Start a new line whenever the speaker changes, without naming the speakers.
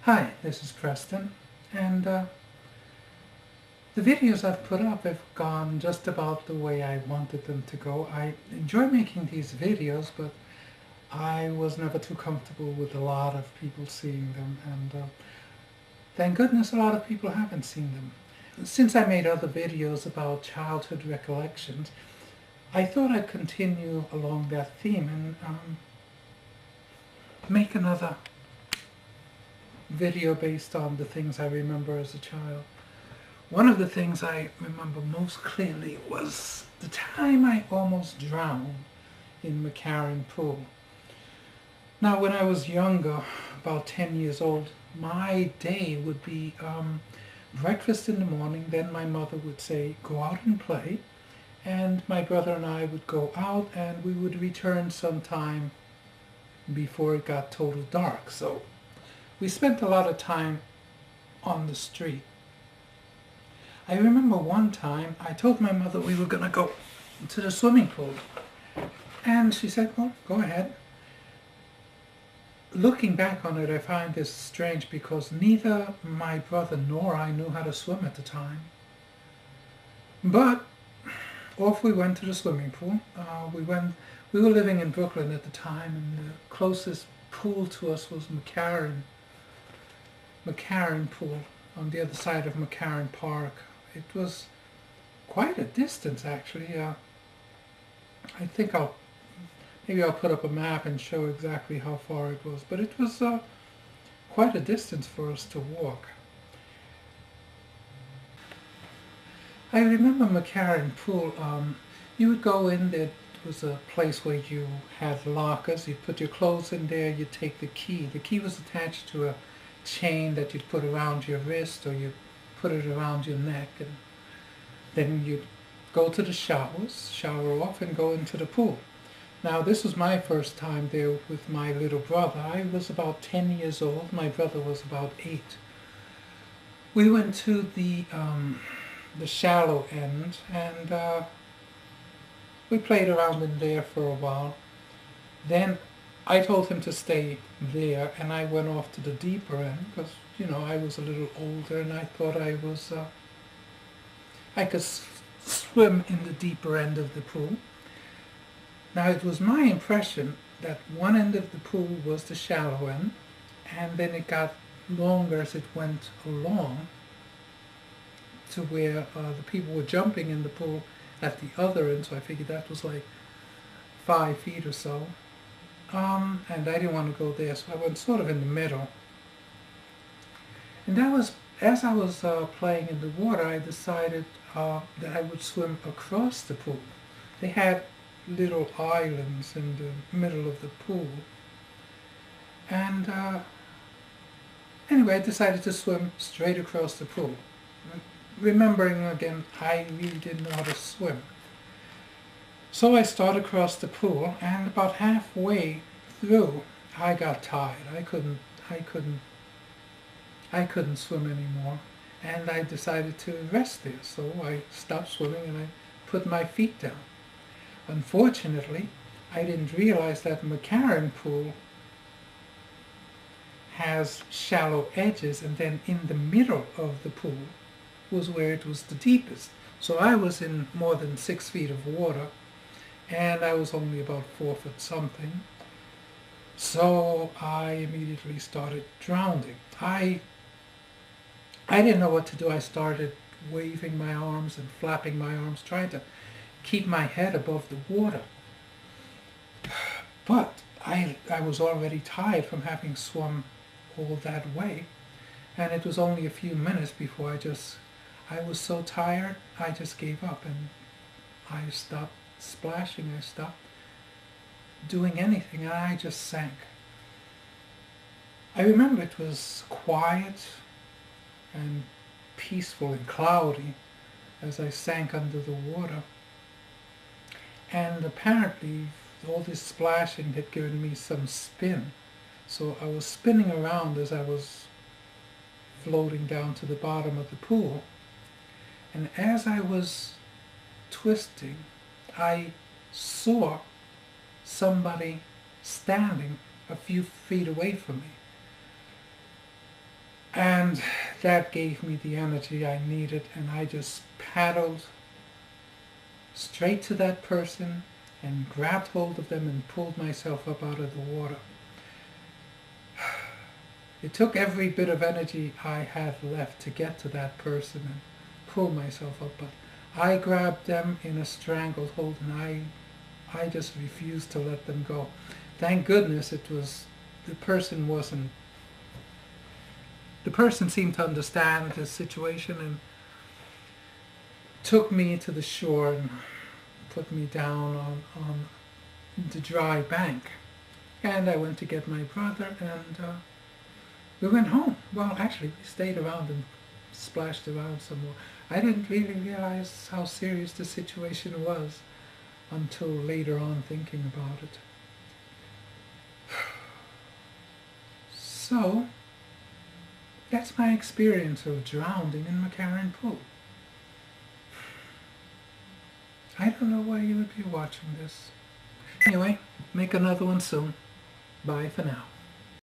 Hi, this is Preston, and the videos I've put up have gone just about the way I wanted them to go. I enjoy making these videos, but I was never too comfortable with a lot of people seeing them, and thank goodness a lot of people haven't seen them. Since I made other videos about childhood recollections, I thought I'd continue along that theme and make another video based on the things I remember as a child. One of the things I remember most clearly was the time I almost drowned in McCarren pool. Now, when I was younger, about 10 years old, my day would be breakfast in the morning, then my mother would say, go out and play, and my brother and I would go out and we would return sometime before it got total dark. So we spent a lot of time on the street. I remember one time I told my mother we were going to go to the swimming pool, and she said, well, go ahead. Looking back on it, I find this strange because neither my brother nor I knew how to swim at the time. But off we went to the swimming pool. We were living in Brooklyn at the time, and the closest pool to us was McCarren pool on the other side of McCarren Park. It was quite a distance, actually. I think maybe I'll put up a map and show exactly how far it was, but it was quite a distance for us to walk. I remember McCarren pool. You would go in there. It was a place where you had lockers. You'd put your clothes in there. You'd take the key. The key was attached to a chain that you'd put around your wrist, or you put it around your neck, and then you'd go to the showers, shower off, and go into the pool. Now, this was my first time there with my little brother. I was about 10 years old. My brother was about 8. We went to the shallow end, and we played around in there for a while. Then I told him to stay there, and I went off to the deeper end because, I was a little older, and I thought I could swim in the deeper end of the pool. Now, it was my impression that one end of the pool was the shallow end, and then it got longer as it went along to where the people were jumping in the pool at the other end, so I figured that was like 5 feet or so. And I didn't want to go there, so I went sort of in the middle. And as I was playing in the water, I decided that I would swim across the pool. They had little islands in the middle of the pool. And anyway, I decided to swim straight across the pool. Remembering again, I really didn't know how to swim. So I started across the pool, and about halfway through, I got tired. I couldn't swim anymore, and I decided to rest there. So I stopped swimming and I put my feet down. Unfortunately, I didn't realize that McCarren pool has shallow edges, and then in the middle of the pool was where it was the deepest. So I was in more than 6 feet of water, and I was only about 4 foot something. So I immediately started drowning. I didn't know what to do. I started waving my arms and flapping my arms, trying to keep my head above the water. But I was already tired from having swum all that way, and it was only a few minutes before I was so tired, I just gave up, and I stopped splashing. I stopped doing anything, and I just sank. I remember it was quiet and peaceful and cloudy as I sank under the water. And apparently all this splashing had given me some spin. So I was spinning around as I was floating down to the bottom of the pool. And as I was twisting, I saw somebody standing a few feet away from me. And that gave me the energy I needed, and I just paddled straight to that person and grabbed hold of them and pulled myself up out of the water. It took every bit of energy I had left to get to that person and pull myself up, but I grabbed them in a stranglehold, and I just refused to let them go. Thank goodness the person seemed to understand the situation and took me to the shore and put me down on the dry bank. And I went to get my brother, and we went home. Well, actually, we stayed around and splashed around some more. I didn't really realize how serious the situation was until later on, thinking about it. So, that's my experience of drowning in McCarren Pool. I don't know why you would be watching this. Anyway, make another one soon. Bye for now.